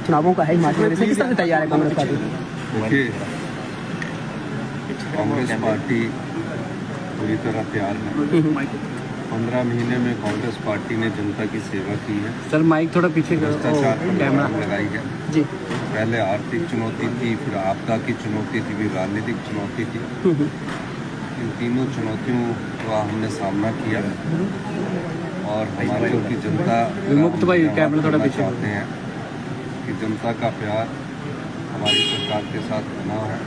चुनावों का है हिमाचल में, किस तरह से तैयार है कांग्रेस पार्टी? देखिए, कांग्रेस पार्टी पूरी तरह तैयार है। 15 महीने में कांग्रेस पार्टी ने जनता की सेवा की है। सर माइक थोड़ा पीछे भ्रष्टाचार पर लगाम लगाई है जी। पहले आर्थिक चुनौती थी, फिर आपदा की चुनौती थी, फिर राजनीतिक चुनौती थी। इन तीनों चुनौतियों का हमने सामना किया और हमारी जो की जनता करना चाहते हैं कि जनता का प्यार हमारी सरकार के साथ बना है।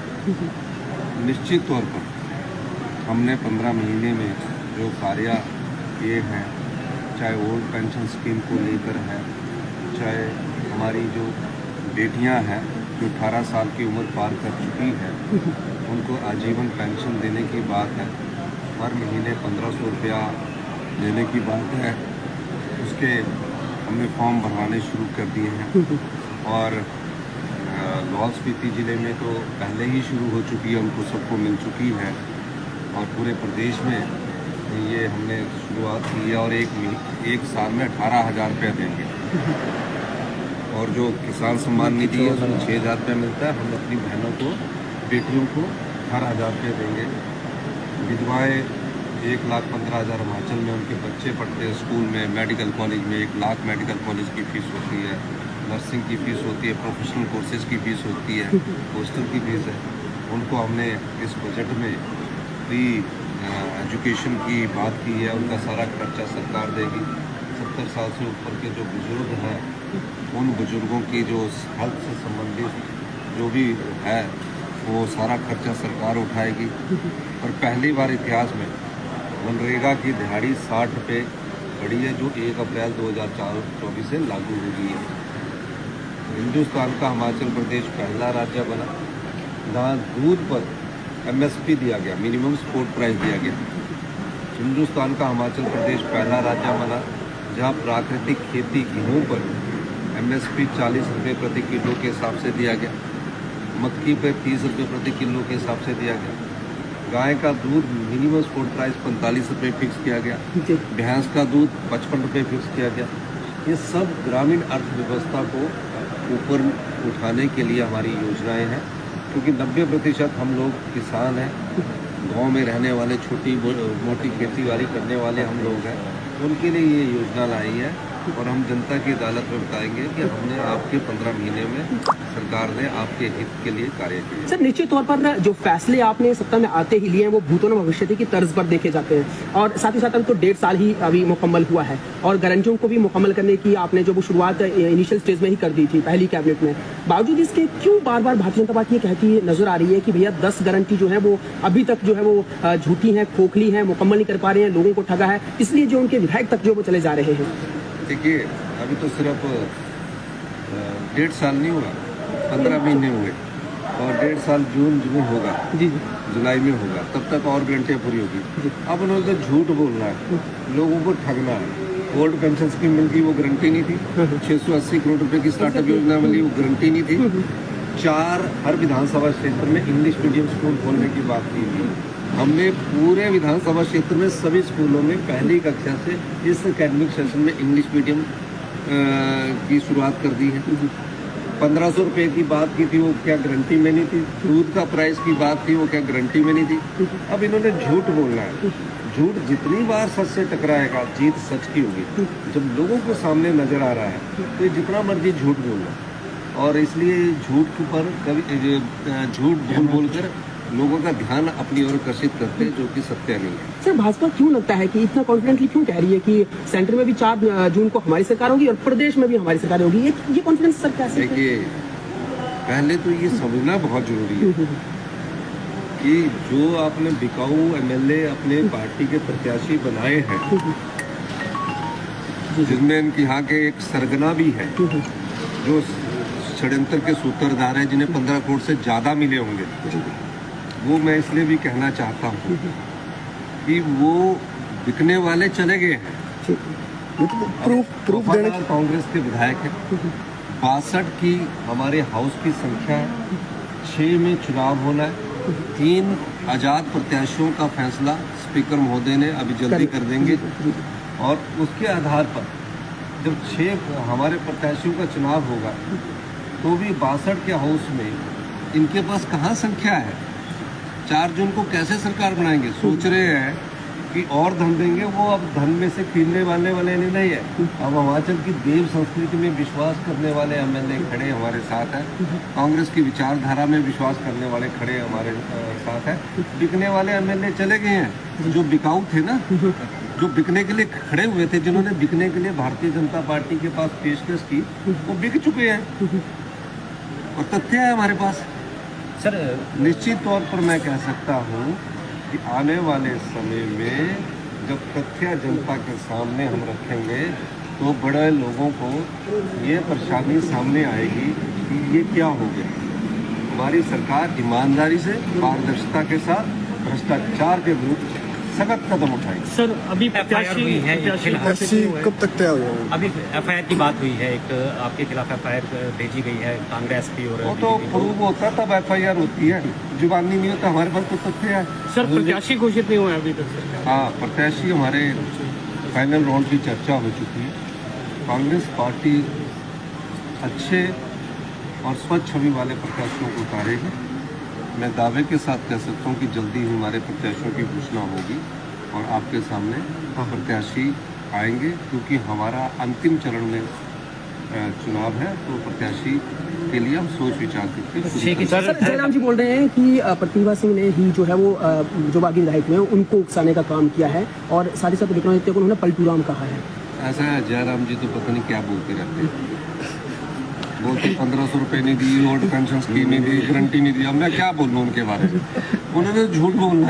निश्चित तौर पर हमने 15 महीने में जो कार्य किए हैं, चाहे ओल्ड पेंशन स्कीम को लेकर है, चाहे हमारी जो बेटियां हैं जो 18 साल की उम्र पार कर चुकी है उनको आजीवन पेंशन देने की बात है, हर महीने 1500 रुपया देने की बात है। उसके हमने फॉर्म भरवाने शुरू कर दिए हैं और लाहौल स्पीति ज़िले में तो पहले ही शुरू हो चुकी है, उनको सबको मिल चुकी है और पूरे प्रदेश में ये हमने शुरुआत की है और एक साल में 18,000 रुपया देंगे और जो किसान सम्मान निधि है उसमें 6,000 रुपया मिलता है। हम अपनी बहनों को, बेटियों को 18,000 रुपये देंगे। विधवाएँ 1,15,000 हिमाचल में उनके बच्चे पढ़ते हैं स्कूल में, मेडिकल कॉलेज में 1 लाख मेडिकल कॉलेज की फ़ीस होती है, नर्सिंग की फ़ीस होती है, प्रोफेशनल कोर्सेज की फ़ीस होती है, हॉस्टल की फ़ीस है। उनको हमने इस बजट में फ्री एजुकेशन की बात की है, उनका सारा खर्चा सरकार देगी। 70 साल से ऊपर के जो बुज़ुर्ग हैं उन बुज़ुर्गों की जो हेल्थ से संबंधित जो भी है वो सारा खर्चा सरकार उठाएगी। और पहली बार इतिहास में मनरेगा की दिहाड़ी 60 रुपये बढ़ी है जो 1 अप्रैल 2024 से लागू हो गई है। हिंदुस्तान का हिमाचल प्रदेश पहला राज्य बना जहाँ दूध पर MSP दिया गया, मिनिमम सपोर्ट प्राइस दिया गया। हिंदुस्तान का हिमाचल प्रदेश पहला राज्य बना जहाँ प्राकृतिक खेती गेहूँ पर MSP 40 रुपये प्रति किलो के हिसाब से दिया गया, मक्की पर 30 रुपये प्रति किलो के हिसाब से दिया गया, गाय का दूध मिनिमम सपोर्ट प्राइस 45 रुपये फिक्स किया गया, भैंस का दूध 55 रुपये फिक्स किया गया। ये सब ग्रामीण अर्थव्यवस्था को ऊपर उठाने के लिए हमारी योजनाएं हैं, क्योंकि 90% हम लोग किसान हैं, गांव में रहने वाले, छोटी मोटी खेती बाड़ी करने वाले हम लोग हैं। उनके लिए ये योजना लाई है और हम जनता की अदालत में बताएंगे कि हमने आपके 15 महीने में सरकार ने आपके हित के लिए कार्य किए। सर निश्चित तौर पर जो फैसले आपने सत्ता में आते ही लिए हैं वो भूतों न भविष्य की तर्ज पर देखे जाते हैं और साथ ही साथ अभी तो 1.5 साल ही अभी मुकम्मल हुआ है और गारंटियों को भी मुकम्मल करने की आपने जो वो शुरुआत इनिशियल स्टेज में ही कर दी थी पहली कैबिनेट में। बावजूद इसके क्यों बार बार भारतीय जनता पार्टी ये कहती नजर आ रही है कि भैया 10 गारंटी जो है वो अभी तक जो है वो झूठी है, खोखली है, मुकम्मल नहीं कर पा रहे हैं, लोगों को ठगा है, इसलिए जो उनके विधायक तक जो वो चले जा रहे हैं? देखिए, अभी तो सिर्फ 1.5 साल नहीं हुआ, 15 महीने हुए और 1.5 साल जून में होगा जी, जुलाई में होगा, तब तक और गारंटियाँ पूरी होगी। अब उन्होंने तो झूठ बोलना है, लोगों को ठगना है। ओल्ड पेंशन स्कीम मिलती वो गारंटी नहीं थी, 680 करोड़ रुपए की स्टार्टअप योजना मिली वो गारंटी नहीं थी। 4 हर विधानसभा क्षेत्र में इंग्लिश मीडियम स्कूल खोलने की बात की थी। हमने पूरे विधानसभा क्षेत्र में सभी स्कूलों में पहली कक्षा से इस एकेडमिक सेशन में इंग्लिश मीडियम की शुरुआत कर दी है। 1500 रुपये की बात की थी वो क्या गारंटी में नहीं थी। दूध का प्राइस की बात थी वो क्या गारंटी में नहीं थी। अब इन्होंने झूठ बोलना है। झूठ जितनी बार सच से टकराएगा जीत सच की होगी। जब लोगों को सामने नजर आ रहा है तो जितना मर्जी झूठ बोलना, और इसलिए झूठ पर कभी झूठ बोलकर लोगों का ध्यान अपनी ओर आकर्षित करते हैं, जो कि सत्य नहीं है। सर भाजपा क्यों लगता है कि इतना कॉन्फिडेंटली क्यों कह रही है कि सेंटर में भी 4 जून को हमारी सरकार होगी और प्रदेश में भी हमारी सरकार होगी? ये कॉन्फिडेंस सर कैसे? देखिए, पहले तो ये समझना बहुत जरूरी है कि जो आपने बिकाऊ MLA अपने पार्टी के प्रत्याशी बनाए हैं, जिसमें इनके यहाँ के एक सरगना भी है जो षड्यंत्र के सूत्रधार हैं, जिन्हें 15 करोड़ से ज्यादा मिले होंगे, वो मैं इसलिए भी कहना चाहता हूँ कि वो बिकने वाले चले गए हैं। कांग्रेस के विधायक हैं। 62 की हमारे हाउस की संख्या है, 6 में चुनाव होना है। 3 आजाद प्रत्याशियों का फैसला स्पीकर महोदय ने अभी जल्दी कर देंगे और उसके आधार पर जब 6 हमारे प्रत्याशियों का चुनाव होगा तो भी 62 के हाउस में इनके पास कहाँ संख्या है? 4 जून को कैसे सरकार बनाएंगे? सोच रहे हैं कि और धन देंगे, वो अब धन में से खींचने वाले नहीं है। अब हिमाचल की देव संस्कृति में विश्वास करने वाले एमएलए खड़े हमारे साथ हैं, कांग्रेस की विचारधारा में विश्वास करने वाले खड़े हमारे साथ हैं। बिकने वाले एमएलए चले गए हैं, जो बिकाऊ थे ना, जो बिकने के लिए खड़े हुए थे, जिन्होंने बिकने के लिए भारतीय जनता पार्टी के पास पेशकश की, वो बिक चुके हैं और तथ्य है हमारे पास। सर निश्चित तौर पर मैं कह सकता हूँ कि आने वाले समय में जब तथ्य जनता के सामने हम रखेंगे तो बड़े लोगों को ये परेशानी सामने आएगी कि ये क्या हो गया। हमारी सरकार ईमानदारी से, पारदर्शिता के साथ भ्रष्टाचार के विरुद्ध सख्त कदम उठाएगी। सर अभी FIR हुई है प्रत्याशी कब तक तय हो जाएगा? अभी FIR की बात हुई है, एक आपके खिलाफ FIR भेजी गई है कांग्रेस की और वो तो प्रूव होता है तब FIR होती है, जुबानी नहीं होता। हमारे पास तो तथ्य है। सर प्रत्याशी घोषित नहीं हुआ अभी तक सर। हाँ, प्रत्याशी हमारे फाइनल राउंड की चर्चा हो चुकी है। कांग्रेस पार्टी अच्छे और स्वच्छ छवि वाले प्रत्याशियों को उतारेगी। मैं दावे के साथ कह सकता हूँ कि जल्दी ही हमारे प्रत्याशियों की घोषणा होगी और आपके सामने प्रत्याशी आएंगे, क्योंकि हमारा अंतिम चरण में चुनाव है। तो प्रत्याशी के लिए हम सोच विचार करके सर जयराम जी बोल रहे हैं कि प्रतिभा सिंह ने ही जो है वो जो बागी विधायक हुए हैं उनको उकसाने का काम किया है और साथ ही साथ विक्रमादित्य को उन्होंने पलटू राम कहा है। ऐसा है, जयराम जी तो पता नहीं क्या बोलते रहते हैं। बोलते 1500 रुपये नहीं दी, ओल्ड पेंशन स्कीम नहीं दी, गारंटी नहीं दी। अब मैं क्या बोलूँ उनके बारे में? उन्होंने झूठ बोलना है।